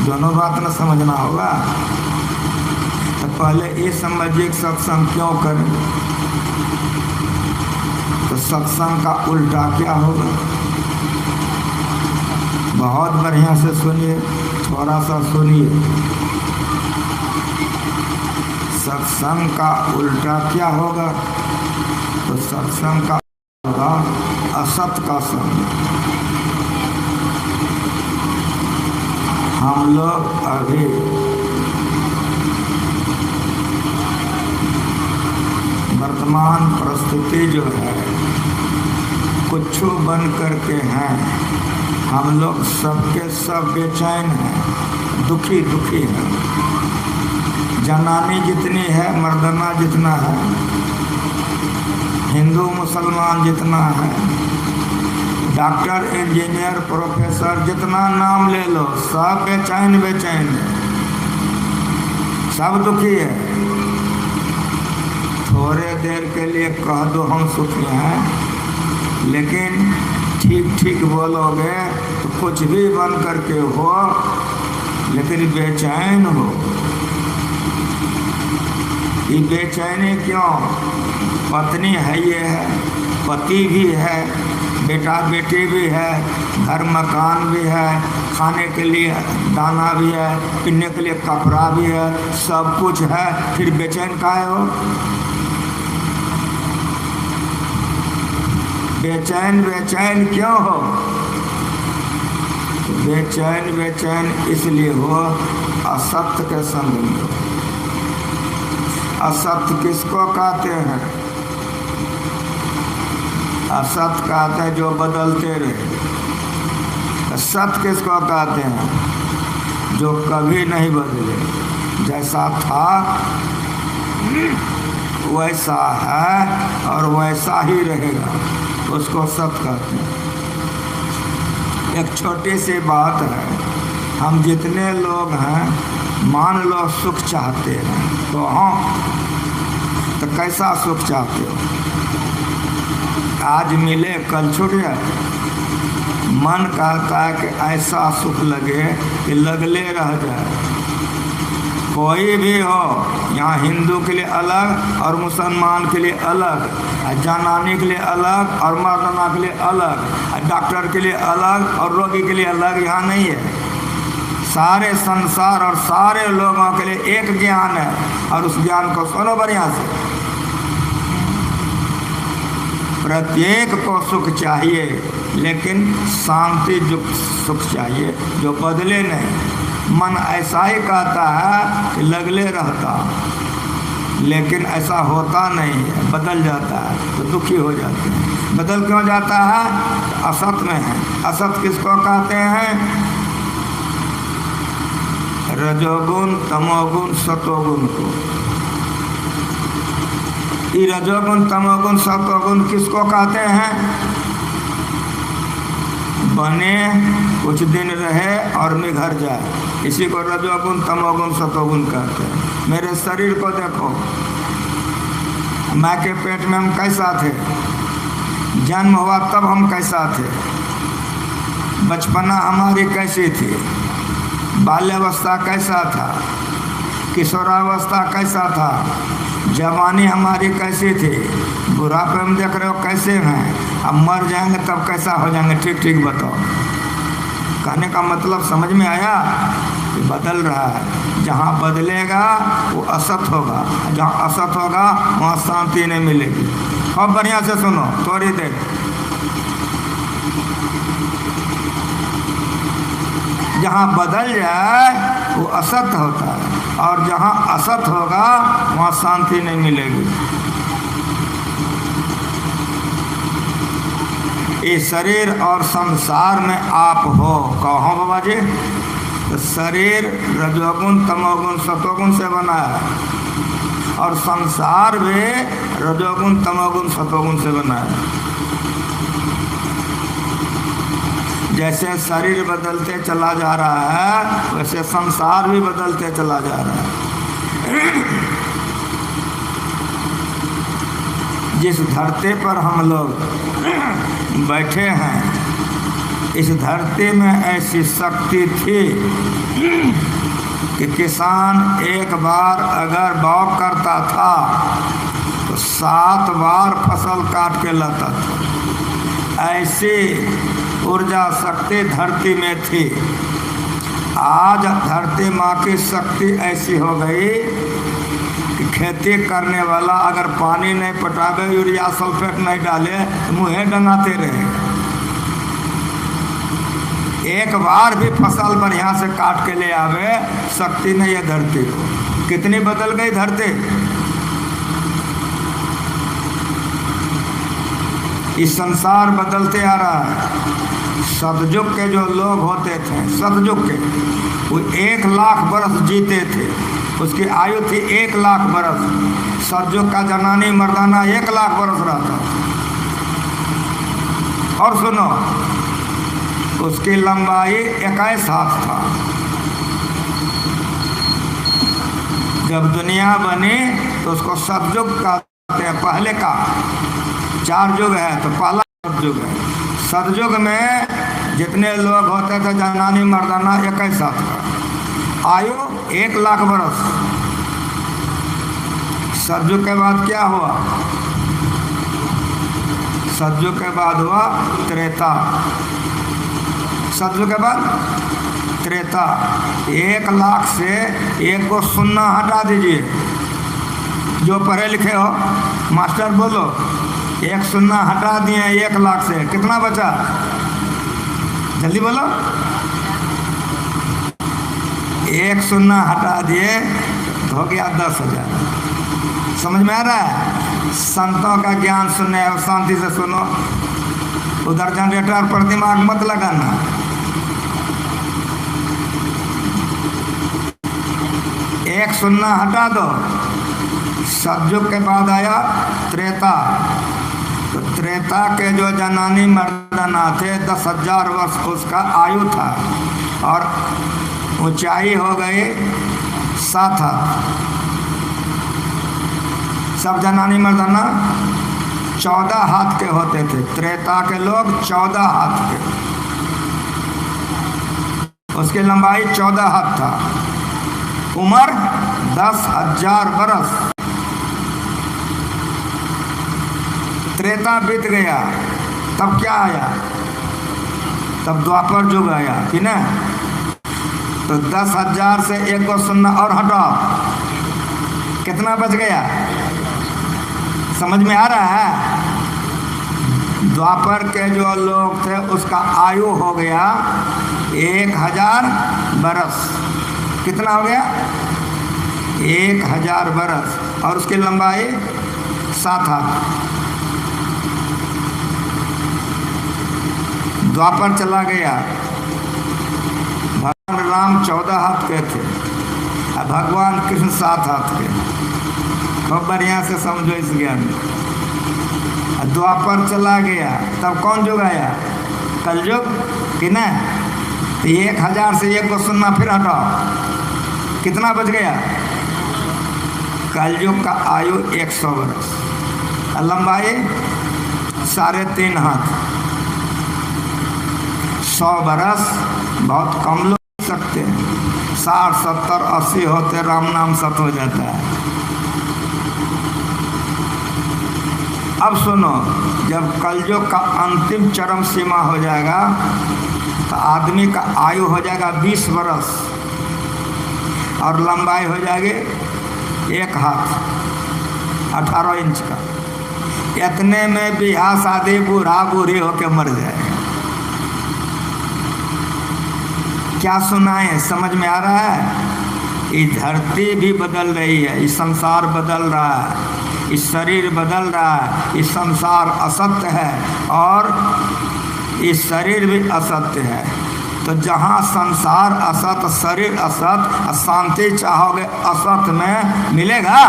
दोनों बात न समझना होगा। तो पहले ये समझिए कि सत्संग क्यों करें। तो सत्संग का उल्टा क्या होगा, बहुत बढ़िया से सुनिए, थोड़ा सा सुनिए। सत्संग का उल्टा क्या होगा? तो सत्संग का होगा असत का संग। हम लोग अभी वर्तमान परिस्थिति जो है कुछ बन करके हैं, हम लोग सबके सब बेचैन हैं, दुखी दुखी हैं। जनानी जितनी है, मर्दाना जितना है, हिंदू मुसलमान जितना है, डॉक्टर इंजीनियर प्रोफेसर जितना नाम ले लो, सब बेचैन बेचैन है, सब दुखी है। थोड़े देर के लिए कह दो हम सुखी हैं, लेकिन ठीक ठीक बोलोगे तो कुछ भी बन करके हो, लेकिन बेचैन हो। ये बेचैनी क्यों? पत्नी है, ये है, पति भी है, बेटा बेटी भी है, घर मकान भी है, खाने के लिए दाना भी है, पीने के लिए कपड़ा भी है, सब कुछ है, फिर बेचैन काहे हो? बेचैन बेचैन क्यों हो? बेचैन बेचैन इसलिए हो असत्य के संग में। असत्य किसको कहते हैं? असत्य कहते हैं जो बदलते रहे। सत्य किसको कहते हैं? जो कभी नहीं बदले, जैसा था वैसा है और वैसा ही रहेगा, उसको सत्य कहते हैं। एक छोटी सी बात है, हम जितने लोग हैं, मान लो सुख चाहते हैं, तो हाँ, तो कैसा सुख चाहते हो? आज मिले कल छूट जाए। मन कहता है कि ऐसा सुख लगे कि लगले रह जाए। कोई भी हो, यहाँ हिंदू के लिए अलग और मुसलमान के लिए अलग, जनानी के लिए अलग और मर्दाना के लिए अलग, डॉक्टर के लिए अलग और रोगी के लिए अलग, यहाँ नहीं है। सारे संसार और सारे लोगों के लिए एक ज्ञान है, और उस ज्ञान को सुनो बढ़िया से। प्रत्येक को सुख चाहिए, लेकिन शांति युक्त सुख चाहिए जो बदले नहीं। मन ऐसा ही कहता है कि लगले रहता, लेकिन ऐसा होता नहीं है, बदल जाता है तो दुखी हो जाते हैं। बदल क्यों जाता है? असत में है। असत किसको कहते हैं? रजोगुण, तमोगुण, सतोगुण को। ये रजोगुण, तमोगुण, सतोगुण किसको कहते हैं? बने, कुछ दिन रहे और निखर जाए, इसी को रजोगुण, तमोगुण, सतोगुण कहते हैं। मेरे शरीर को देखो, माँ के पेट में हम कैसा थे, जन्म हुआ तब हम कैसा थे, बचपना हमारी कैसी थी, बाल्यावस्था कैसा था, किशोरावस्था कैसा था, जवानी हमारी कैसी थी, बुढ़ापे में देख रहे हो कैसे हैं, अब मर जाएंगे तब कैसा हो जाएंगे, ठीक ठीक बताओ। कहने का मतलब समझ में आया कि बदल रहा है। जहाँ बदलेगा वो असत होगा, जहाँ असत होगा वहाँ शांति नहीं मिलेगी। अब बढ़िया से सुनो थोड़ी देर। जहाँ बदल जाए वो असत होता है, और जहाँ असत होगा वहाँ शांति नहीं मिलेगी। इस शरीर और संसार में आप हो, कहो बाबा जी, तो शरीर रजोगुण, तमोगुण, सतोगुण से बना है, और संसार भी रजोगुण, तमोगुण, सतोगुण से बना है। जैसे शरीर बदलते चला जा रहा है, वैसे संसार भी बदलते चला जा रहा है। जिस धरती पर हम लोग बैठे हैं, इस धरती में ऐसी शक्ति थी कि किसान एक बार अगर बौग करता था तो 7 बार फसल काट के लाता था। ऐसी ऊर्जा शक्ति धरती में थी। आज धरती माँ की शक्ति ऐसी हो गई कि खेती करने वाला अगर पानी नहीं पटावे, यूरिया सल्फेट नहीं डाले तो मुँहे डंगाते रहे। एक बार भी फसल बढ़िया से काट के ले आवे शक्ति नहीं है धरती को। कितनी बदल गई धरती। इस संसार बदलते आ रहा है। सतयुग के जो लोग होते थे, सतयुग के, वो 1 लाख बरस जीते थे। उसकी आयु थी 1 लाख बरस। सतयुग का जनानी मर्दाना 1 लाख बरस रहता। और सुनो, उसकी लंबाई 21 हाथ था। जब दुनिया बनी तो उसको सतयुग कहते हैं। पहले का 4 युग है तो पहला सतयुग है। सतयुग में जितने लोग होते थे जनानी मर्दाना 21 हाथ का, आयु 1 लाख बरस। सतयुग के बाद क्या हुआ? सतयुग के बाद हुआ त्रेता। सतयुग के बाद त्रेता। 1 लाख से 1 को शून्य हटा दीजिए। जो पढ़े लिखे हो मास्टर बोलो, 1 शून्य हटा दिए 1 लाख से, कितना बचा? जल्दी बोलो। 1 शून्य हटा दिए तो हो गया 10,000। समझ में आ रहा है? संतों का ज्ञान सुनने और शांति से सुनो। उधर जनरेटर पर दिमाग मत लगाना। एक शून्य हटा दो। सतयुग के बाद आया त्रेता। तो त्रेता के जो जनानी मर्दाना थे 10,000 वर्ष उसका आयु था और ऊंचाई हो गई 7 हाथ। सब जनानी मर्दाना 14 हाथ के होते थे। त्रेता के लोग 14 हाथ के, उसकी लंबाई 14 हाथ था। उम्र 10,000 बरस। त्रेता बीत गया, तब क्या आया? तब द्वापर युग आया कि ना। तो 10,000 से 1 को शून्य और हटाओ, कितना बच गया? समझ में आ रहा है? द्वापर के जो लोग थे उसका आयु हो गया 1,000 बरस। कितना हो गया? 1,000 बरस। और उसकी लंबाई 7 हाथ। द्वापर चला गया। भगवान राम 14 हाथ के थे और भगवान कृष्ण 7 हाथ के। बहुत बढ़िया से समझो इस ज्ञान। द्वापर चला गया, तब कौन युग आया? कलयुग कि ना। तो 1,000 से 1 को शून्य फिर हटाओ, कितना बच गया? कलयुग का आयु 100 वर्ष। लंबाई 3.5 हाथ। 100 बरस बहुत कम लोग सकते हैं। 60, 70, 80 होते राम नाम सत हो जाता है। अब सुनो, जब कलयुग का अंतिम चरम सीमा हो जाएगा तो आदमी का आयु हो जाएगा 20 बरस और लंबाई हो जाएगी 1 हाथ 18 इंच का। इतने में बियाह शादी बूढ़ा बूढ़ी होके मर जाए। क्या सुनाए? समझ में आ रहा है? ये धरती भी बदल रही है, ये संसार बदल रहा है, इस शरीर बदल रहा है। इस संसार असत्य है और इस शरीर भी असत्य है। तो जहाँ संसार असत, शरीर असत, शांति चाहोगे असत में मिलेगा।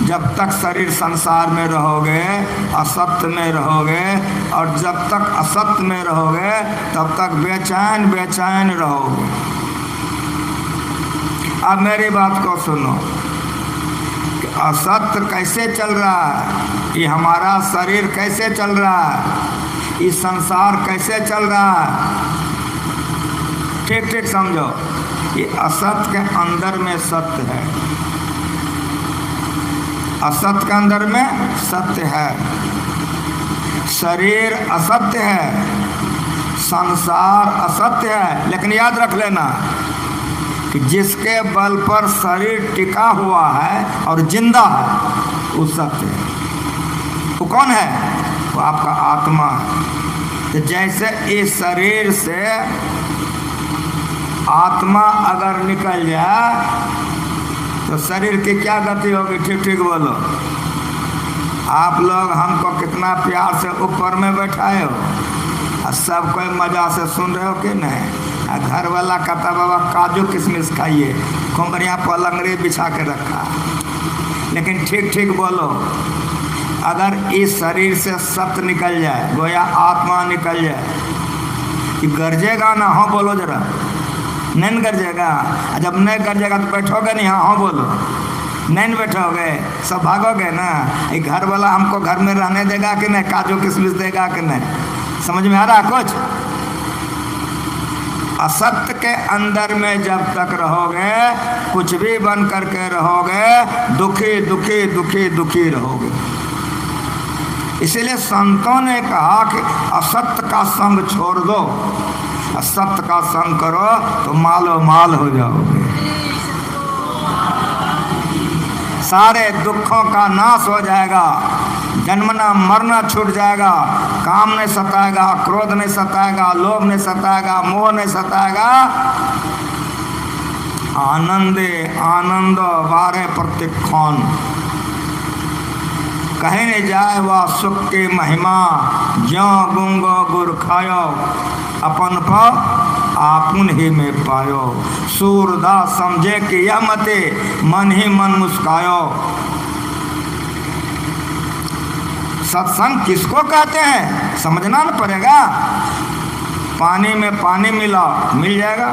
जब तक शरीर संसार में रहोगे, असत्य में रहोगे, और जब तक असत्य में रहोगे तब तक बेचैन बेचैन रहोगे। अब मेरी बात को सुनो कि असत्य कैसे चल रहा है, ये हमारा शरीर कैसे चल रहा है, ये संसार कैसे चल रहा है। ठीक ठीक समझो। कि असत के अंदर में सत्य है, असत के अंदर में सत्य है। शरीर असत्य है, संसार असत्य है, लेकिन याद रख लेना कि जिसके बल पर शरीर टिका हुआ है और जिंदा है वो सत्य है। वो कौन है? वो आपका आत्मा है। तो जैसे इस शरीर से आत्मा अगर निकल जाए तो शरीर की क्या गति होगी? ठीक ठीक बोलो। आप लोग हमको कितना प्यार से ऊपर में बैठाए हो और सब कोई मजा से सुन रहे हो कि नहीं? घर वाला कहता बाबा काजू किशमिश खाइए, खूब बढ़िया पलंगड़ी बिछा के रखा। लेकिन ठीक ठीक बोलो, अगर इस शरीर से सत्य निकल जाए, गोया आत्मा निकल जाए, कि गरजेगा ना? हाँ बोलो जरा। नहीं गरजेगा? जब नहीं गरजेगा तो बैठोगे नहीं? हाँ हाँ बोलो। नहीं बैठोगे, सब भागोगे ना। ये घर वाला हमको घर में रहने देगा कि नहीं? काजू किशमिश देगा कि नहीं? समझ में आ रहा कुछ? असत्य के अंदर में जब तक रहोगे, कुछ भी बन करके रहोगे, दुखी दुखी दुखी दुखी रहोगे। इसीलिए संतों ने कहा कि असत्य का संग छोड़ दो, असत्य का संग करो तो मालो माल हो जाओगे। सारे दुखों का नाश हो जाएगा, जन्मना मरना छूट जाएगा, काम नहीं सताएगा, क्रोध नहीं सताएगा, लोभ नहीं सताएगा, मोह नहीं सताएगा। आनंदे आनंद वारे प्रतिक्षण, कहीं नहीं जाए वह सुख की महिमा, ज्यों गुंगो गुर खायो, अपन पाओ आपुन ही में पायो। सूरदास समझे कि यह मते, मन ही मन मुस्कायो। सत्संग किसको कहते हैं समझना न पड़ेगा। पानी में पानी मिलाओ मिल जाएगा,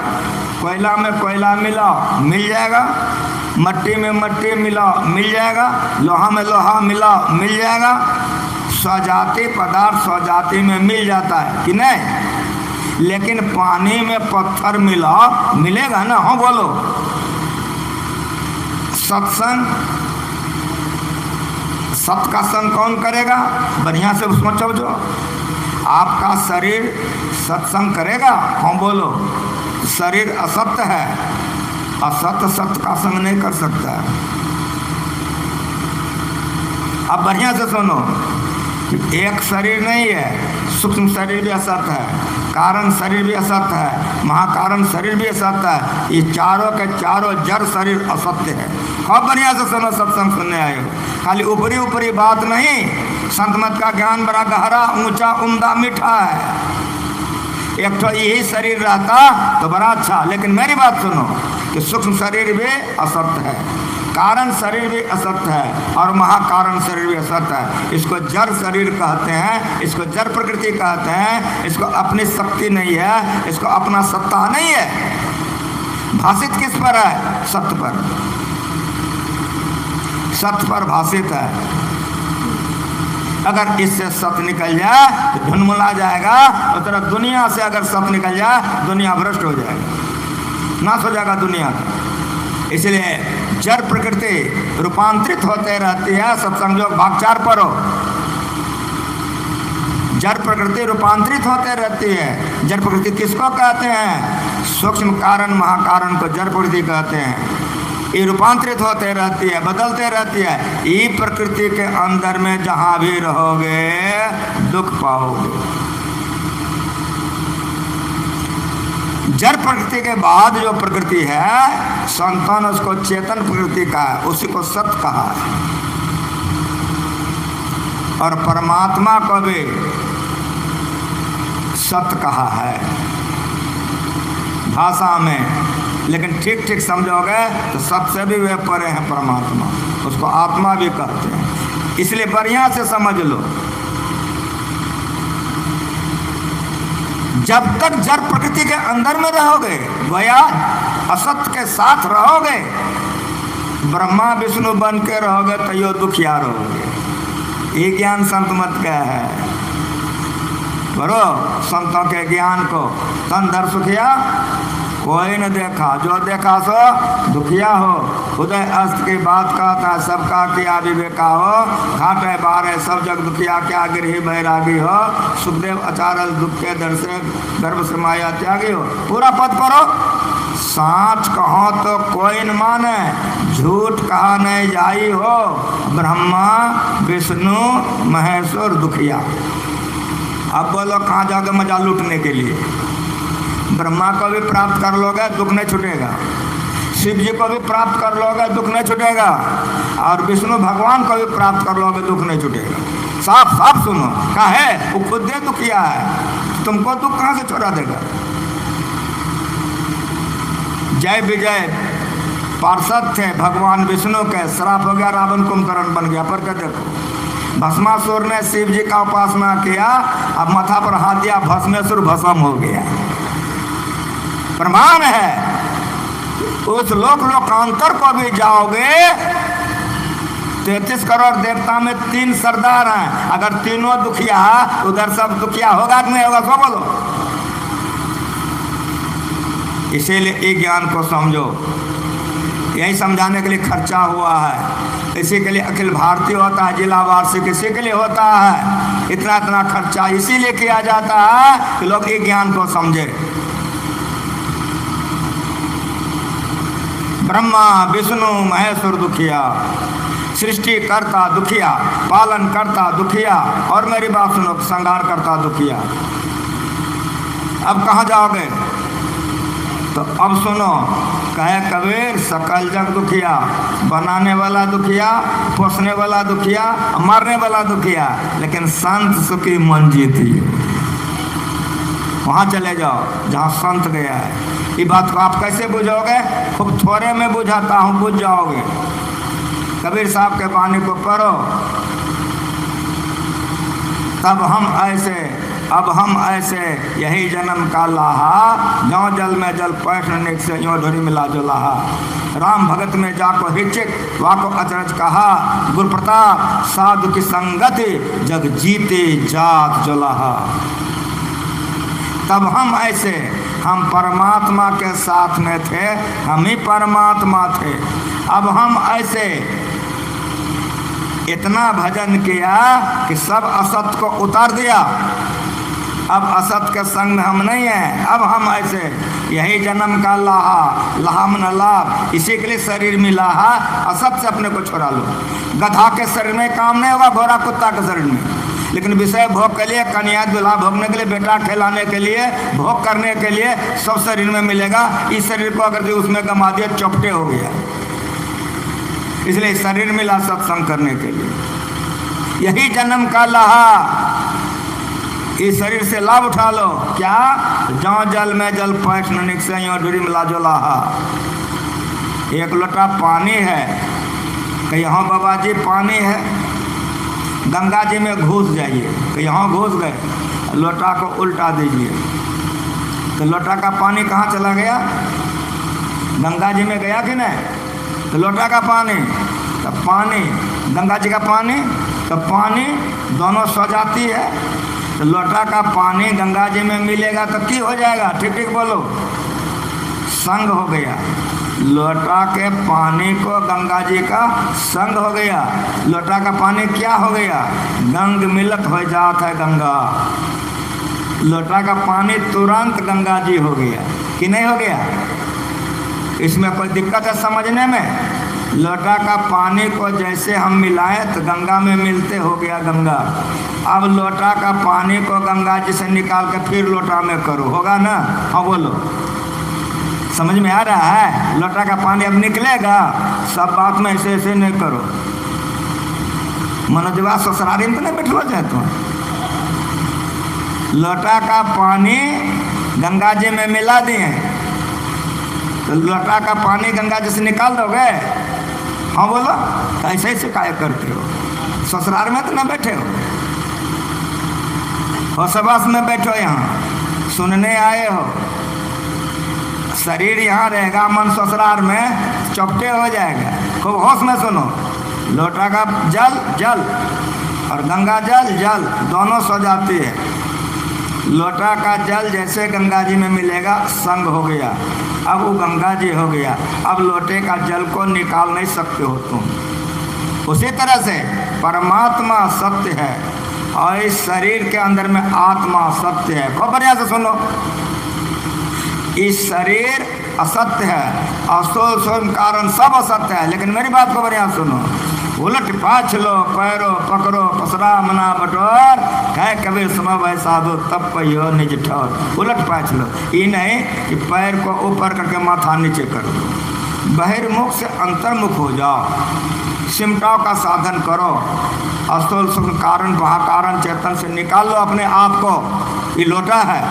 कोयला में कोयला मिलाओ मिल जाएगा, मट्टी में मट्टी मिलाओ मिल जाएगा, लोहा में लोहा मिलाओ मिल जाएगा। स्वजाति पदार्थ स्वजाति में मिल जाता है कि नहीं? लेकिन पानी में पत्थर मिलाओ मिलेगा ना? हाँ बोलो। सत्संग, सत्य का संग कौन करेगा? बढ़िया से सोचो जो। आपका शरीर सत्संग करेगा? हाँ बोलो। शरीर असत्य है, असत्य सत्य का संग नहीं कर सकता। अब बढ़िया से सुनो, एक शरीर नहीं है, सूक्ष्म शरीर भी असत्य है, कारण शरीर भी असत्य है, महाकारण शरीर भी असत्य है। ये चारों के चारों जड़ शरीर असत्य है। खूब बढ़िया से सुनो, सत्संग सुनने आए हो। खाली ऊपरी ऊपरी बात नहीं, संत मत का ज्ञान बड़ा गहरा ऊंचा उम्दा मीठा है। एक तो यही शरीर रहता तो बड़ा अच्छा। लेकिन मेरी बात सुनो कि सूक्ष्म शरीर भी असत्य है, कारण शरीर भी असत्य है और महाकारण शरीर भी असत्य है। इसको जड़ शरीर कहते हैं, इसको जड़ प्रकृति कहते हैं। इसको अपनी शक्ति नहीं है, इसको अपना सत्ता नहीं है। भाषित किस पर है? सत्य पर, सत्य पर भाषित है। अगर इससे सत्य निकल जाए तो ढुनमुला जाएगा। तो तरह दुनिया से अगर सत्य निकल जाए, दुनिया भ्रष्ट हो जाएगा, नाश हो जाएगा दुनिया। इसलिए जड़ प्रकृति रूपांतरित होते रहती है। सत्संग भाग 4 पर हो, जड़ प्रकृति रूपांतरित होते रहती है। जड़ प्रकृति किसको कहते हैं? सूक्ष्म कारण महाकारण को जड़ प्रकृति कहते हैं। ये रूपांतरित होते रहती है, बदलते रहती है। ये प्रकृति के अंदर में जहां भी रहोगे दुख पाओगे। जड़ प्रकृति के बाद जो प्रकृति है, संतान उसको चेतन प्रकृति का है, उसी को सत्य कहा है। और परमात्मा को भी सत्य कहा है भाषा में। लेकिन ठीक ठीक समझोगे तो सत्य से भी वे परे हैं परमात्मा, उसको आत्मा भी कहते हैं। इसलिए बढ़िया से समझ लो, जब तक जड़ प्रकृति के अंदर में रहोगे, गोया असत्य के साथ रहोगे, ब्रह्मा विष्णु बन के रहोगे तो यो दुखिया रहोगे। ये ज्ञान संत मत का है। बरो संतों के ज्ञान को तन धर सुखिया कोई न देखा, जो देखा सो दुखिया हो। उदय अस्त की बात कहता, सबका किया विवेका हो। घाटे बारे सब जग दुखिया, क्या गिरही बैरागी हो। सुखदेव अचारल दुख के दर से गर्भ से माया त्यागी हो। पूरा पद पढ़ो। साच कहो तो कोई न माने, झूठ कहा नहीं जाई हो। ब्रह्मा विष्णु महेश्वर दुखिया। अब बोलो कहाँ जाओगे मजा लूटने के लिए? ब्रह्मा को भी प्राप्त कर लोगे, दुख नहीं छूटेगा। शिव जी को भी प्राप्त कर लोगे, दुख नहीं छूटेगा। और विष्णु भगवान को भी प्राप्त कर लोगे, दुख नहीं छूटेगा। साफ साफ सुनो, क्या है? वो खुद दे दुखिया है, तुमको दुख कहाँ से छोड़ा देगा? जय विजय पार्षद थे भगवान विष्णु के, श्राप हो गया, रावण कुंभकर्ण बन गया। पर क्या देखो, भस्मासुर ने शिव जी का उपासना किया, अब माथा पर हाथ दिया, भस्मेश्वर भस्म हो गया। प्रमाण है। उस लोकांतर को भी जाओगे, 33 करोड़ देवता में 3 सरदार हैं। अगर तीनों दुखिया, उधर सब दुखिया होगा कि नहीं होगा? सो बोलो। इसीलिए इस ज्ञान को समझो। यही समझाने के लिए खर्चा हुआ है। इसी के लिए अखिल भारतीय होता है, जिला वार्षिक इसी के लिए होता है। इतना इतना खर्चा इसीलिए किया जाता है कि लोग इस ज्ञान को समझे। ब्रह्मा विष्णु महेश्वर दुखिया, सृष्टि करता दुखिया, पालन करता दुखिया, और मेरी बात सुनो, संहार करता दुखिया। अब कहाँ जाओगे? तो अब सुनो, कहे कबीर सकल जग दुखिया, बनाने वाला दुखिया, पोसने वाला दुखिया, मारने वाला दुखिया, लेकिन संत सुखी मन जीती। वहाँ चले जाओ जहाँ संत गया है। ये बात को आप कैसे बुझोगे? खूब थोड़े में बुझाता हूँ, बुझ जाओगे। कबीर साहब के वाणी को पढ़ो। तब हम ऐसे, अब हम ऐसे, यही जन्म का लाहा। ज्यों जल में जल पैठ से यों ढोरी मिला जो लाहा। राम भगत में जाको हिचिक, वाको अचरज कहा। गुरु प्रताप साधु की संगति, जग जीते जात जो लाहा। तब हम ऐसे, हम परमात्मा के साथ में थे, हम ही परमात्मा थे। अब हम ऐसे इतना भजन किया कि सब असत को उतार दिया। अब असत के संग में हम नहीं हैं। अब हम ऐसे, यही जन्म का लाहा, लाहा मन लाभ, इसी के लिए शरीर मिला है। असत से अपने को छोड़ा लो। गधा के शरीर में काम नहीं होगा, घोड़ा कुत्ता के शरीर में, लेकिन विषय भोग के लिए, कन्या दुल्हा भोगने के लिए, बेटा खिलाने के लिए, भोग करने के लिए सब शरीर में मिलेगा। इस शरीर को अगर उसमें गंवा दिया, चौपटे हो गया। इसलिए शरीर मिला सत्संग करने के लिए। यही जन्म का लाहा, इस शरीर से लाभ उठा लो। क्या? जौ जल में जल पैठ निक से यो ढूरी मिला जो लाहा। एक लोटा पानी है, कि यहाँ बाबा जी पानी है, गंगा जी में घुस जाइए, कि यहाँ घुस गए, लोटा को उल्टा दीजिए, तो लोटा का पानी कहाँ चला गया? गंगा जी में गया कि नहीं? तो लोटा का पानी, तो पानी गंगा जी का पानी, तो पानी दोनों सो जाती है। तो लोटा का पानी गंगा जी में मिलेगा तो क्या हो जाएगा? ठीक ठीक बोलो। संग हो गया। लोटा के पानी को गंगा जी का संग हो गया। लोटा का पानी क्या हो गया? गंग मिलत हो जाता है गंगा। लोटा का पानी तुरंत गंगा जी हो गया कि नहीं हो गया? इसमें कोई दिक्कत है समझने में? लोटा का पानी को जैसे हम मिलाएं तो गंगा में मिलते हो गया गंगा। अब लोटा का पानी को गंगा जी से निकाल के फिर लोटा में करो, होगा ना? हाँ बोलो, समझ में आ रहा है? लोटा का पानी अब निकलेगा। सब बात में ऐसे ऐसे नहीं करो। मनोजवा ससुरारी में तो नहीं बैठो जाए तुम। लोटा का पानी गंगा जी में मिला दिए, तो लोटा का पानी गंगा जी से निकाल दोगे? हाँ बोलो। तो ऐसे ऐसे काय करते हो? ससुराल में तो ना बैठे हो, होशबास में बैठो, यहाँ सुनने आए हो। शरीर यहाँ रहेगा, मन ससुराल में चौपटे हो जाएगा। खूब होश में सुनो। लोटा का जल जल और गंगा जल जल दोनों सो जाती है। लोटा का जल जैसे गंगा जी में मिलेगा, संग हो गया। अब वो गंगा जी हो गया, अब लोटे का जल को निकाल नहीं सकते हो तुम। उसी तरह से परमात्मा सत्य है और इस शरीर के अंदर में आत्मा सत्य है। खूब बढ़िया से सुनो, इस शरीर असत्य है, असो कारण सब असत्य है, लेकिन मेरी बात को बढ़िया सुनो। उलट पाछ लो पैरो पकड़ो पसरा मना बटोर, कह कभी सुनो भाई साधु तब पहियो निज ठोर। उलट पाछ लो, ये नहीं कि पैर को ऊपर करके माथा नीचे कर दो। बहिर्मुख से अंतर्मुख हो जाओ, सिमटाव का साधन करो, अस्थूल सूक्ष्म कारण कारण चेतन से निकाल लो अपने आप को। ये लोटा है,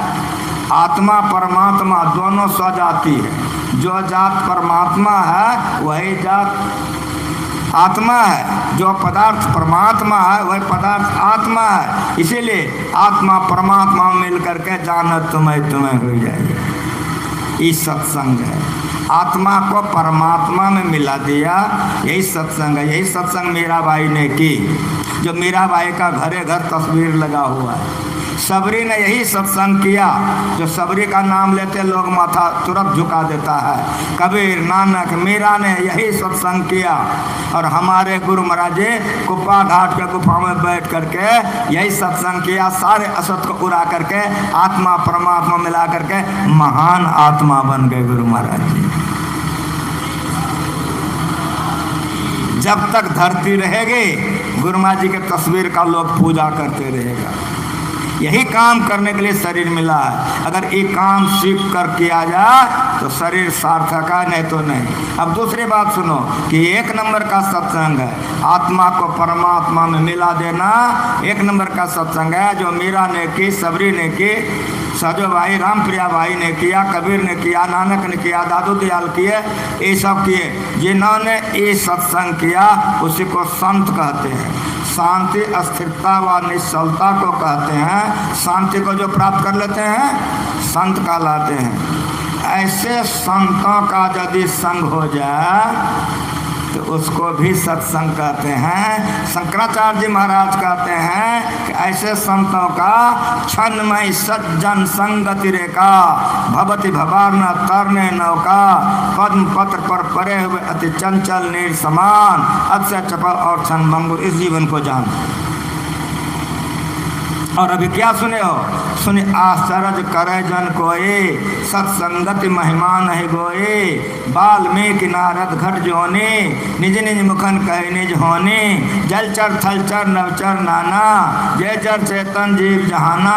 आत्मा परमात्मा दोनों स्वजाति है। जो जात परमात्मा है वही जात आत्मा है, जो पदार्थ परमात्मा है वही पदार्थ आत्मा है। इसीलिए आत्मा परमात्मा मिल करके जानत तुम्हें तुम्हें हो जाएगी। ये सत्संग है, आत्मा को परमात्मा में मिला दिया, यही सत्संग है। यही सत्संग मीराबाई ने की, जो मीराबाई का घरे घर तस्वीर लगा हुआ है। सबरी ने यही सत्संग किया, जो सबरी का नाम लेते लोग माथा तुरंत झुका देता है। कबीर, नानक, मीरा ने यही सत्संग किया। और हमारे गुरु महाराज जी कुप्पा घाट के गुफा में बैठ करके यही सत्संग किया, सारे असत को उड़ा करके आत्मा परमात्मा मिला करके महान आत्मा बन गए गुरु महाराज जी। जब तक धरती रहेगी गुरु महाराज जी के तस्वीर का लोग पूजा करते रहेगा। यही काम करने के लिए शरीर मिला है। अगर एक काम सीख कर किया जाए तो शरीर सार्थक है, नहीं तो नहीं। अब दूसरी बात सुनो कि एक नंबर का सत्संग है आत्मा को परमात्मा में मिला देना। एक नंबर का सत्संग है जो मीरा ने की, सबरी ने की, सजो भाई रामप्रिया भाई ने किया, कबीर ने किया, नानक ने किया, दादू दयाल किए, ये सब किए। जिन्होंने ये सत्संग किया उसी को संत कहते हैं। शांति अस्थिरता व निश्चलता को कहते हैं। शांति को जो प्राप्त कर लेते हैं संत कहलाते हैं। ऐसे संतों का यदि संग हो जाए तो उसको भी सत्संग कहते हैं। शंकराचार्य जी महाराज कहते हैं कि ऐसे संतों का क्षणमय सज्जन संगति रेखा भवति भवान तरने नौका पद्म पत्र पर परे हुए अति चंचल नीर समान अक्षय चपल और क्षण भंगुर। इस जीवन को जान। और अभी क्या सुने हो? सुने आश्चर्य करे जन कोई सत्संगति महिमा नहीं गोए। वाल्मीकि नारद घट जोने निज निज मुखन कहे निज होने। जलचर थलचर नवचर नाना जय जर चेतन जीव जहाना।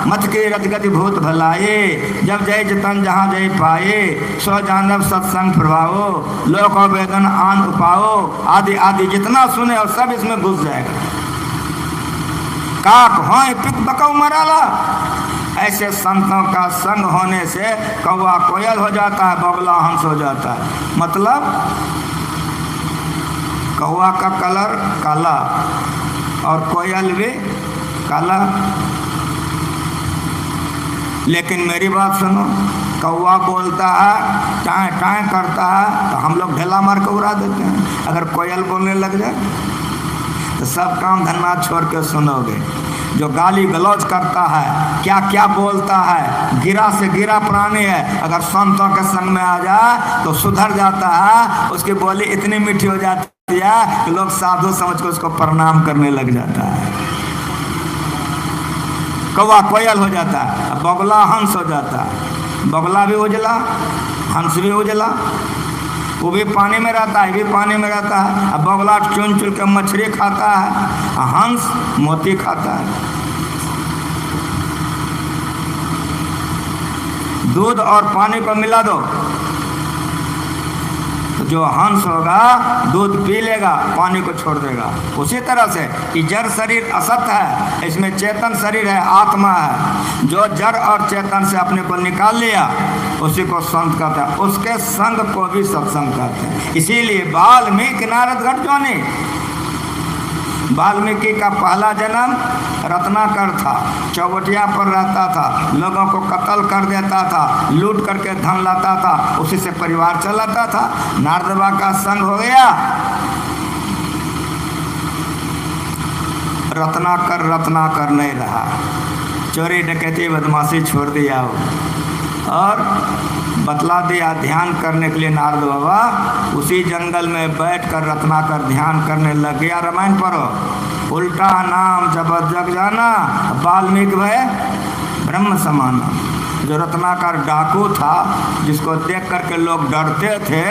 मत की रतगति भूत भलाए जब जय जतन जहाँ जय पाए। सो जानव सत्संग प्रभावो लोक वेदन आन उपाओ। आदि आदि जितना सुने और सब इसमें घुस जाएगा। काक होय पिक बकौ मराला। ऐसे संतों का संग होने से कौवा कोयल हो जाता है, बगला हंस हो जाता है। मतलब कौवा का कलर काला और कोयल भी काला। लेकिन मेरी बात सुनो, कौवा बोलता है, टाँ टाँ करता है तो हम लोग ढेला मार के उड़ा देते हैं। अगर कोयल बोलने लग जाए तो सब काम धन्ना छोड़ के सुनोगे। जो गाली गलौज करता है, क्या क्या बोलता है, गिरा से गिरा प्राणी है, अगर संतों के संग में आ जाए तो सुधर जाता है। उसकी बोली इतनी मीठी हो जाती है कि लोग साधु समझ के उसको प्रणाम करने लग जाता है। कौवा कोयल हो जाता है, बगुला हंस हो जाता है। बगुला भी उजला, हंस भी उजला, वो भी पानी में रहता है, ये भी पानी में रहता है। अब बगुला चुन चुन के मछली खाता है, हंस मोती खाता है। दूध और पानी को मिला दो तो जो हंस होगा दूध पी लेगा, पानी को छोड़ देगा। उसी तरह से कि जड़ शरीर असत है, इसमें चेतन शरीर है, आत्मा है। जो जड़ और चेतन से अपने को निकाल लिया उसी को संत कहते हैं। उसके संग को भी सत्संग कहते हैं। इसीलिए वाल्मीकि नारद घट जोनी। वाल्मीकि का पहला जन्म रत्नाकर था, चौबटिया पर रहता था, लोगों को कत्ल कर देता था, लूट करके धन लाता था, उसी से परिवार चलाता था। नारदवा का संग हो गया, रत्नाकर नहीं रहा, चोरी डकैती बदमाशी छोड़ दिया हो और बतला दिया ध्यान करने के लिए नारद बाबा उसी जंगल में बैठकर रत्नाकर ध्यान करने लग गया। रामायण पढ़ो, उल्टा नाम जब जग जाना वाल्मीकि भय ब्रह्म समाना। जो रत्नाकर डाकू था जिसको देख करके लोग डरते थे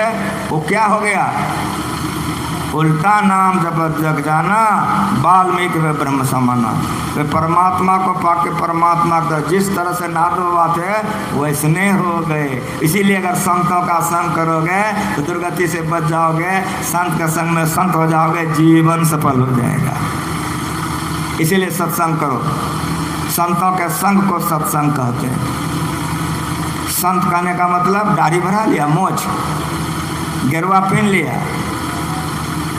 वो क्या हो गया? उल्टा नाम जब जग जाना वाल्मीकि वे ब्रह्म समाना। वे परमात्मा को पाके परमात्मा का जिस तरह से नारद बाबा थे वैसने हो गए। इसीलिए अगर संतों का संग करोगे तो दुर्गति से बच जाओगे, संत के संग में संत हो जाओगे, जीवन सफल हो जाएगा। इसीलिए सत्संग करो। संतों के संग को सत्संग कहते हैं। संत कहने का मतलब दाढ़ी बढ़ा लिया, मोछ गिरवा पहन लिया,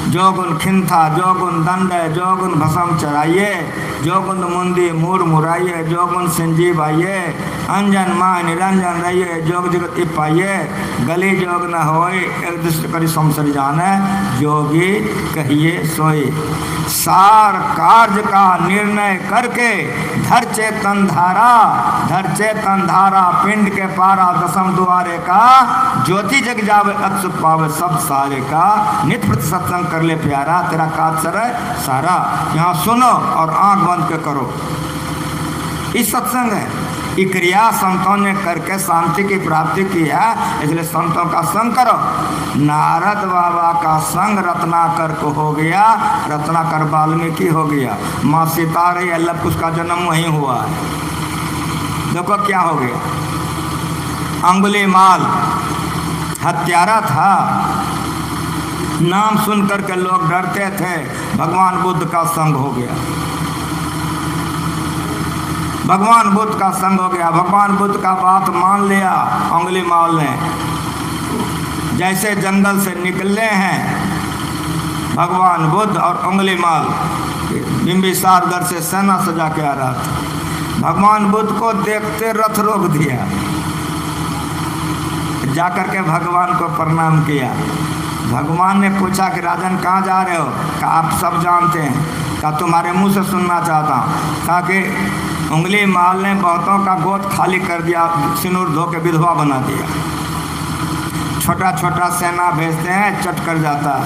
जो गुण खिंथा, जो गुण दंड, जो गुण भसम चढ़ाइए, जो गुण मुंदी मूर मुराइए, जो गुण संजीव आइए, अंजन माह निरंजन रहिए, जोग जगत पाइए, गली जोग न होए, एक दूसरे करी संसर जाने, जोगी कहिए सोए। सार कार्य का निर्णय करके धर चेतन धारा पिंड के पारा दसम द्वारे का, ज्योति जग जावे अक्षुत पावे सब सारे का, नित्य प्रति सत्संग कर ले प्यारा, तेरा काज सारा। यहाँ सुनो और आंख बंद के करो। इस सत्संग है, ये क्रिया संतों ने करके शांति की प्राप्ति की है, इसलिए संतों का संग करो। नारद बाबा का संग रत्नाकर को हो गया, रत्नाकर वाल्मीकि हो गया, माँ सीता रही अल्लाह उसका जन्म वहीं हुआ है। देखो क्या हो गया, अंगुलीमाल हत्यारा था, नाम सुन करके लोग डरते थे, भगवान बुद्ध का संग हो गया, भगवान बुद्ध का संग हो गया, भगवान बुद्ध का बात मान लिया। अंगुलीमाल ने जैसे जंगल से निकले हैं भगवान बुद्ध और अंगुलीमाल बिंबिसार गढ़ से सेना सजा के आ रहा था, भगवान बुद्ध को देखते रथ रोक दिया, जाकर के भगवान को प्रणाम किया। भगवान ने पूछा कि राजन कहाँ जा रहे हो? कहा आप सब जानते हैं। कहा तुम्हारे मुंह से सुनना चाहता हूँ। कहा कि अंगुलीमाल ने बहुतों का गोद खाली कर दिया, सिनूर धो के विधवा बना दिया, छोटा छोटा सेना भेजते हैं चट कर जाता है,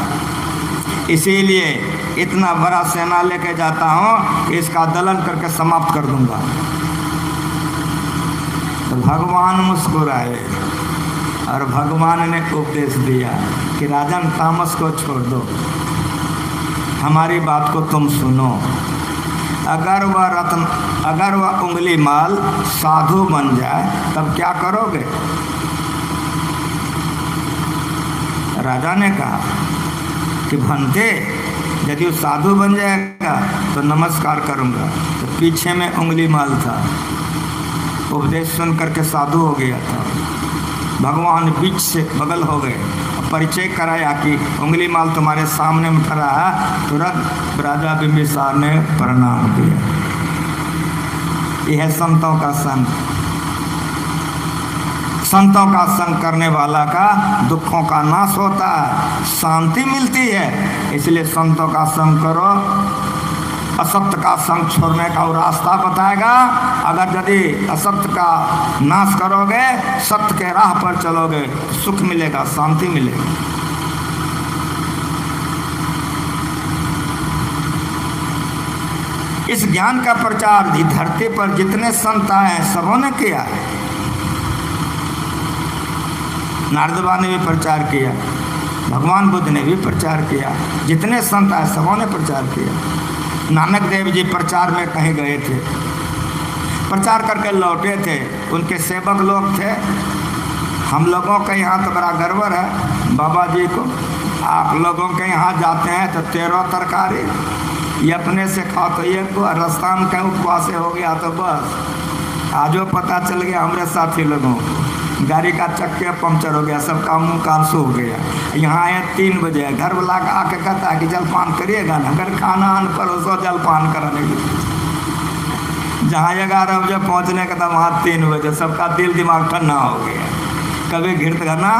इसीलिए इतना बड़ा सेना लेके जाता हूँ कि इसका दलन करके समाप्त कर दूंगा। तो भगवान मुस्कुराए और भगवान ने उपदेश दिया कि राजन तामस को छोड़ दो, हमारी बात को तुम सुनो। अगर वह अंगुलीमाल साधु बन जाए तब क्या करोगे? राजा ने कहा कि भंते यदि वो साधु बन जाएगा तो नमस्कार करूंगा। तो पीछे में अंगुलीमाल था, उपदेश सुन करके साधु हो गया था। भगवान बीच से बगल हो गए, परिचय कराया कि अंगुलीमाल तुम्हारे सामने में खड़ा है। तुरंत राजा बिंबिसार ने प्रणाम किया। यह है संतों का संग। संतों का संग करने वाला का दुखों का नाश होता है, शांति मिलती है। इसलिए संतों का संग करो। असत्य का संग छोड़ने का वो रास्ता बताएगा। अगर यदि असत्य का नाश करोगे, सत्य के राह पर चलोगे, सुख मिलेगा, शांति मिलेगी। इस ज्ञान का प्रचार धरती पर जितने संत आए सबों ने किया है। नारद बाबा ने भी प्रचार किया, भगवान बुद्ध ने भी प्रचार किया, जितने संत आए सबों ने प्रचार किया। नानक देव जी प्रचार में कहीं गए थे, प्रचार करके लौटे थे, उनके सेवक लोग थे। हम लोगों के यहाँ तो बड़ा गर्व है बाबा जी को, आप लोगों के यहाँ जाते हैं तो 13 तरकारी ये अपने से खाओ तो ये को रास्ता में कहीं उपवास हो गया तो बस आजो पता चल गया। हमारे साथी लोगों को गाड़ी का चक्के पंक्चर हो गया, सबका मुँह कान सूख गया। यहाँ आए 3 बजे, घर वाला आके कहता है कि जलपान करिएगा ना, अगर खाना आने पर उसको जलपान कराने के लिए जहाँ 11 बजे पहुँचने का था वहाँ 3 बजे, सबका दिल दिमाग ठंडा हो गया। कभी घृत घना,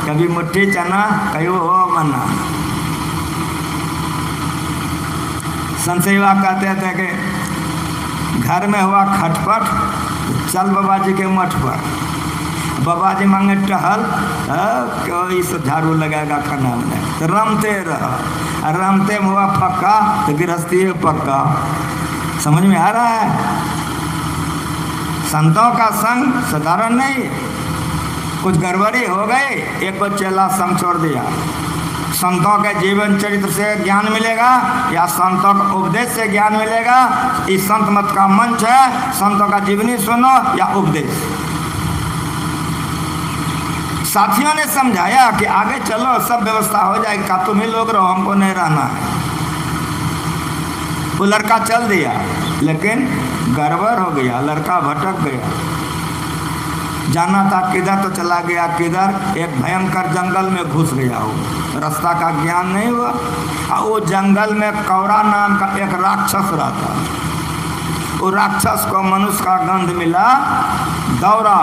कभी मुट्ठी चना, कभी वो मना। संसेवा कहते थे कि घर में हुआ खटपट, चल बाबा जी के मठ पर। बाबा जी मांगे टहल, कोई से झाड़ू लगाएगा खाना में, तो रमते रह, रमते में हुआ पक्का तो गृहस्थी पक्का। समझ में आ रहा है? संतों का संग साधारण नहीं। कुछ गड़बड़ी हो गई, एक को चेला संग छोड़ दिया। संतों के जीवन चरित्र से ज्ञान मिलेगा या संतों के उपदेश से ज्ञान मिलेगा? इस संत मत का मंच है, संतों का जीवनी सुनो या उपदेश। साथियों ने समझाया कि आगे चलो, सब व्यवस्था हो जाएगी, का तुम ही लोग रहो, हमको नहीं रहना है। वो लड़का चल दिया, लेकिन गड़बड़ हो गया, लड़का भटक गया। जाना था किधर तो चला गया किधर, एक भयंकर जंगल में घुस गया। वो रास्ता का ज्ञान नहीं हुआ। और वो जंगल में कौरा नाम का एक राक्षस रहता। वो राक्षस को मनुष्य का गंध मिला, दौड़ा,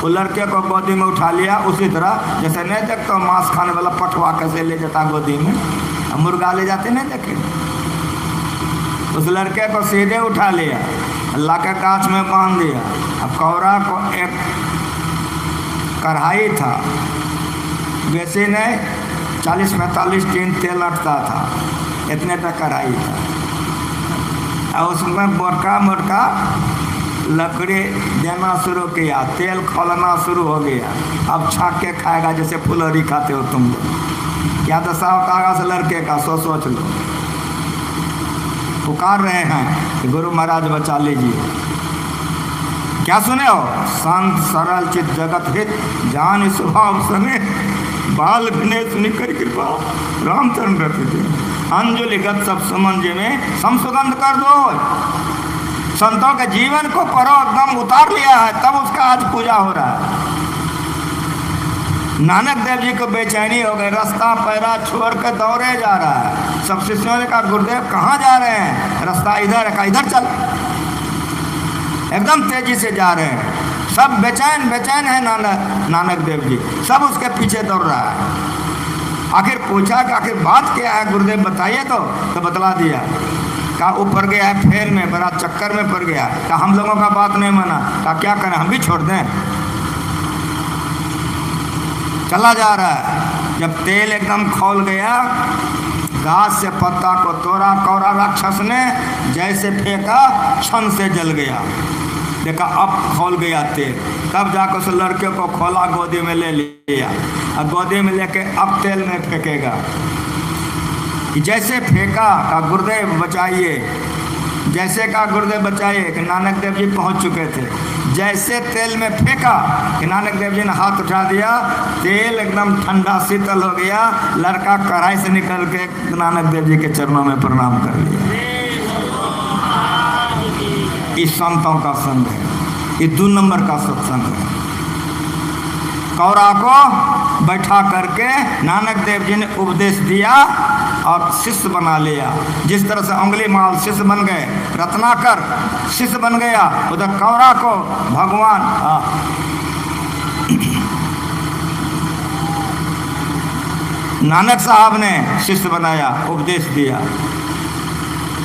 वो लड़के को गोदी में उठा लिया। उसी तरह जैसे नहीं देखते तो मांस खाने वाला पठवा कैसे ले जाता गोदी में, मुर्गा ले जाते नहीं देखे। उस लड़के को सीधे उठा लिया, अल्लाह के गाछ में बांध दिया। अब कौरा को एक कढ़ाई था, वैसे नहीं 40-45 टीन तेल अटता था, इतने तक कढ़ाई था। और उसमें मोटका मोटका लकड़ी देना शुरू किया, तेल खोलना शुरू हो गया। अब छाक के खाएगा जैसे फुलौरी खाते हो तुम लोग। क्या दशा होता है उस लड़के का, सोच लो। पुकार रहे हैं कि गुरु महाराज बचा लीजिए। क्या सुने हो? शांत सरल चित जगत हित, जान स्वभाव सने, बाल विनय सुनि कर कृपा, रामचंद्र रहते थे। अंजुलिगत सब सुमन जी में संशोधन कर दो। संतों के जीवन को परो एकदम उतार लिया है, तब उसका आज पूजा हो रहा है। नानक देव जी को बेचैनी हो गई, रास्ता पैरा छोड़ कर दौड़े जा रहा है। सब शिष्यों ने कहा गुरुदेव कहाँ जा रहे हैं? रास्ता इधर है। इधर चल। एकदम तेजी से जा रहे हैं, सब बेचैन है। नानक देव जी सब उसके पीछे दौड़ रहा है। आखिर पूछा कि आखिर बात क्या है गुरुदेव बताइए तो बतला दिया। कहा ऊपर गया है फेर में, बड़ा चक्कर में पड़ गया। कहा हम लोगों का बात नहीं माना। कहा क्या करें, हम भी छोड़ दें? चला जा रहा है। जब तेल एकदम खौल गया, घास से पत्ता को तोड़ा, कौरा राक्षस ने जैसे फेंका, क्षण से जल गया। देखा अब खौल गया तेल। तब जाकर उस लड़के को खोला, गोदी में ले लिया और गोदी में लेके अब तेल में फेंकेगा। जैसे फेंका का गुरुदेव बचाइए, जैसे का गुरुदेव बचाइए कि नानक देव जी पहुंच चुके थे। जैसे तेल में फेंका कि नानक देव जी ने हाथ उठा दिया, तेल एकदम ठंडा शीतल हो गया। लड़का कढ़ाई से निकल के नानक देव जी के चरणों में प्रणाम कर लिया। इस संतों का संग है, ये 2 नंबर का सत्संग है। कौरा को बैठा करके नानक देव जी ने उपदेश दिया और शिष्य बना लिया। जिस तरह से उंगली माल शिष्य बन गए, रत्नाकर शिष्य बन गया, उधर कौरा को भगवान नानक साहब ने शिष्य बनाया, उपदेश दिया।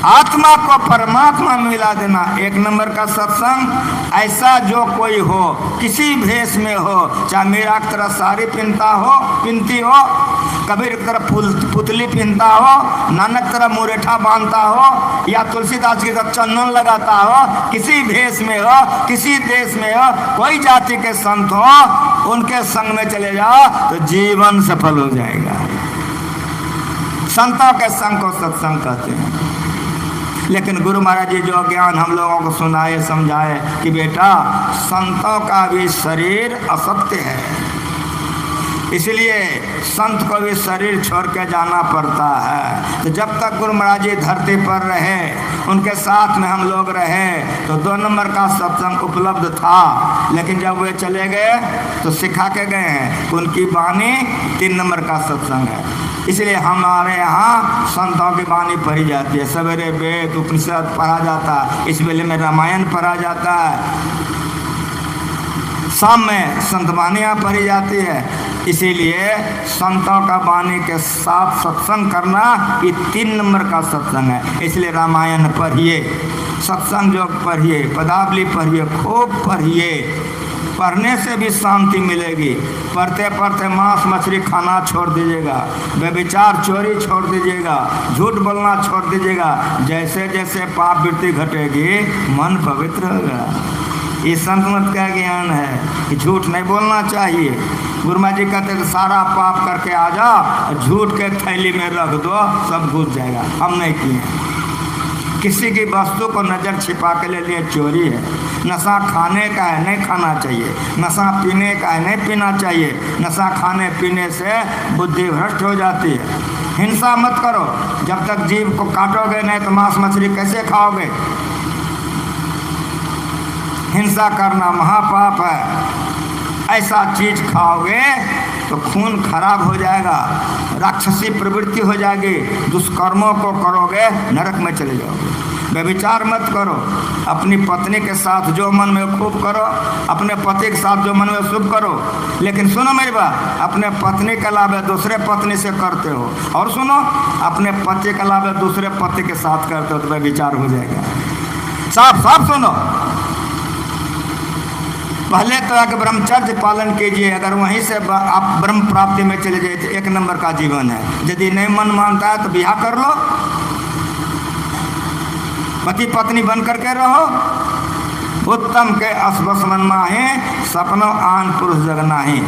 आत्मा को परमात्मा में मिला देना 1 नंबर का सत्संग। ऐसा जो कोई हो, किसी भेष में हो, चाहे मीरा की तरह साड़ी पिनती हो, कबीर की तरह पुतली पहनता हो, नानक की तरह मुरेठा बांधता हो, या तुलसीदास की तरह चंदन लगाता हो, किसी भेष में हो, किसी देश में हो, कोई जाति के संत हो, उनके संग में चले जाओ तो जीवन सफल हो जाएगा। संतों के संग को सत्संग कहते हैं। लेकिन गुरु महाराज जी जो ज्ञान हम लोगों को सुनाए, समझाए कि बेटा संतों का भी शरीर असत्य है, इसलिए संत को भी शरीर छोड़ के जाना पड़ता है। तो जब तक गुरु महाराज जी धरती पर रहे, उनके साथ में हम लोग रहे, तो 2 नंबर का सत्संग उपलब्ध था। लेकिन जब वे चले गए तो सिखा के गए हैं, उनकी वाणी 3 नंबर का सत्संग है। इसलिए हमारे यहाँ संतों की वाणी पढ़ी जाती है। सवेरे वेद उपनिषद पढ़ा जाता है, इस वेले में रामायण पढ़ा जाता है, शाम में संत वाणियाँ पढ़ी जाती है। इसीलिए संतों का वाणी के साथ सत्संग करना ये 3 नंबर का सत्संग है। इसलिए रामायण पढ़िए, सत्संग योग पढ़िए, पदावली पढ़िए, खूब पढ़िए, पढ़ने से भी शांति मिलेगी। पढ़ते पढ़ते मांस मछली खाना छोड़ दीजिएगा, व्यभिचार चोरी छोड़ दीजिएगा, झूठ बोलना छोड़ दीजिएगा। जैसे जैसे पाप वृत्ति घटेगी मन पवित्र होगा। ये संत मत का ज्ञान है कि झूठ नहीं बोलना चाहिए। गुरु महाराज जी कहते थे सारा पाप करके आ जा, झूठ के थैली में रख दो, सब घुस जाएगा। हम नहीं किए। किसी की वस्तु को नज़र छिपा के ले लिए चोरी है। नशा खाने का है, नहीं खाना चाहिए। नशा पीने का है, नहीं पीना चाहिए। नशा खाने पीने से बुद्धि भ्रष्ट हो जाती है। हिंसा मत करो, जब तक जीव को काटोगे नहीं तो मांस मछली कैसे खाओगे। हिंसा करना महापाप है। ऐसा चीज खाओगे तो खून खराब हो जाएगा, राक्षसी प्रवृत्ति हो जाएगी, दुष्कर्मों को करोगे नरक में चले जाओगे। व्यभिचार मत करो। अपनी पत्नी के साथ जो मन में खूब करो, अपने पति के साथ जो मन में शुभ करो। लेकिन सुनो मेरी बात, अपने पत्नी के अलावा दूसरे पत्नी से करते हो, और सुनो अपने पति के अलावा दूसरे पति के साथ करते हो तो व्यभिचार हो जाएगा। साफ साफ सुनो। पहले तो आगे ब्रह्मचर्य पालन कीजिए। अगर वहीं से आप ब्रह्म प्राप्ति में चले जाए तो एक नंबर का जीवन है। यदि नहीं मन मानता है तो ब्याह कर लो, पति पत्नी बन करके रहो। उत्तम के असबस मन माहे, सपनों आन पुरुष जगना ही।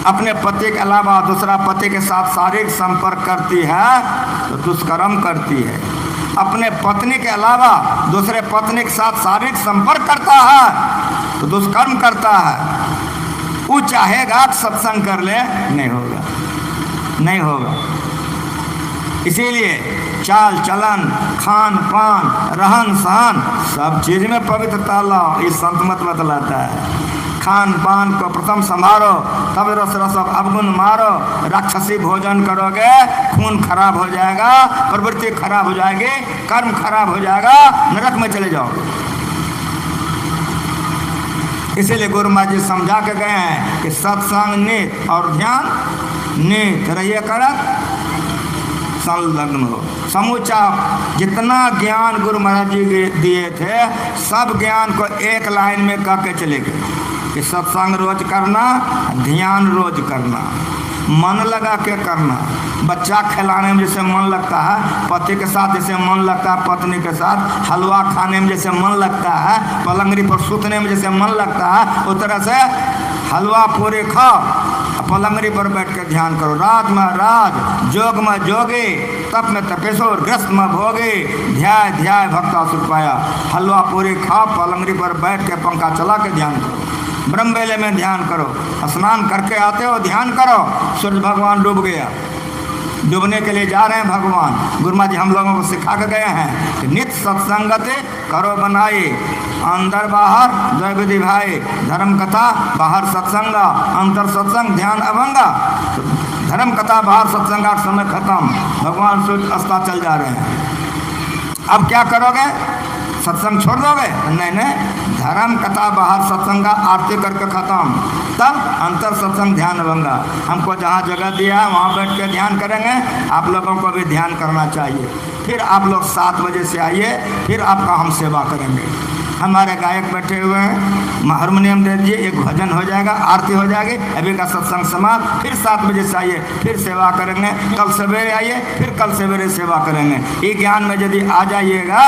अपने पति के अलावा दूसरा पति के साथ शारीरिक संपर्क करती है तो दुष्कर्म करती है। अपने पत्नी के अलावा दूसरे पत्नी के साथ शारीरिक संपर्क करता है तो दुष्कर्म करता है। वो चाहेगा सत्संग कर ले, नहीं होगा, नहीं होगा। इसीलिए चाल चलन, खान पान, रहन सहन सब चीज में पवित्रता लाओ। ये संत मत बतलाता है। खान पान को प्रथम संभालो, तब रस रस अवगुण मारो। राक्षसी भोजन करोगे खून खराब हो जाएगा, प्रवृत्ति खराब हो जाएगी, कर्म खराब हो जाएगा, नरक में चले जाओगे। इसीलिए गुरु महाराज जी समझा के गए हैं कि सत्संग नित और ध्यान नित रहिए करत संलग्न हो। समूचा जितना ज्ञान गुरु महाराज जी दिए थे सब ज्ञान को एक लाइन में कह के चले गए कि सत्संग रोज करना, ध्यान रोज करना, मन लगा के करना। बच्चा खिलाने में जैसे मन लगता है, पति के साथ जैसे मन लगता है, पत्नी के साथ हलवा खाने में जैसे मन लगता है, पलंगरी पर सूतने में जैसे मन लगता है, उस तरह से हलवा पूरी खाओ, पलंगरी पर बैठ के ध्यान करो। राज में राज, जोग में जोगे, तप में तपेश्वर, ग्रस्त में भोगे, ध्याय ध्याय भक्ता सुख पाया। हलवा पूरी खाओ, पलंगरी पर बैठ के पंखा चला के ध्यान करो। ब्रह्म बेले में ध्यान करो। स्नान करके आते हो ध्यान करो। सूर्य भगवान डूब गया, डूबने के लिए जा रहे हैं भगवान। गुरु महाराज जी हम लोगों को सिखा के गए हैं कि नित्य सत्संगत करो बनाए, अंदर बाहर द्वय विधि भाई। धर्म कथा बाहर सत्संग, अंतर सत्संग ध्यान अभंगा। तो धर्म कथा बाहर सत्संग, समय खत्म, भगवान सूर्य अस्ता चल जा रहे हैं। अब क्या करोगे? सत्संग छोड़ दोगे? नहीं नहीं, धर्म कथा बाहर सत्संग, आरती करके खत्म, तब अंतर सत्संग ध्यान अभंगा। हमको जहाँ जगह दिया है वहाँ बैठ के ध्यान करेंगे। आप लोगों को भी ध्यान करना चाहिए। फिर आप लोग 7 बजे से आइए, फिर आपका हम सेवा करेंगे। हमारे गायक बैठे हुए हैं, हारमोनियम दे दीजिए, एक भजन हो जाएगा, आरती हो जाएगी, अभी का सत्संग समाप्त। फिर 7 बजे से आइए, फिर सेवा करेंगे। कल सवेरे आइए, फिर कल सवेरे सेवा करेंगे। ये ज्ञान में यदि आ जाइएगा,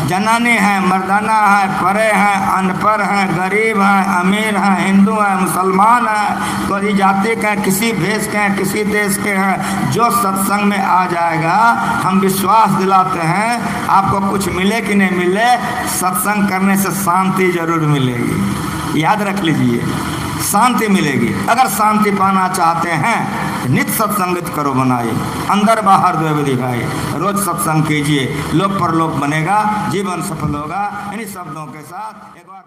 जनानी है, मर्दाना है, परे हैं, अनपढ़ हैं, गरीब हैं, अमीर हैं, हिंदू हैं, मुसलमान हैं, कोई जाति के हैं, किसी भेष के हैं, किसी देश के हैं, जो सत्संग में आ जाएगा, हम विश्वास दिलाते हैं आपको कुछ मिले कि नहीं मिले, सत्संग करने से शांति जरूर मिलेगी। याद रख लीजिए, शांति मिलेगी। अगर शांति पाना चाहते हैं नित्य सत्संगित करो बनाए, अंदर बाहर द्वय विधि भाई। रोज सत्संग कीजिए, लोक परलोक बनेगा, जीवन सफल होगा। इन्हीं शब्दों के साथ एक बार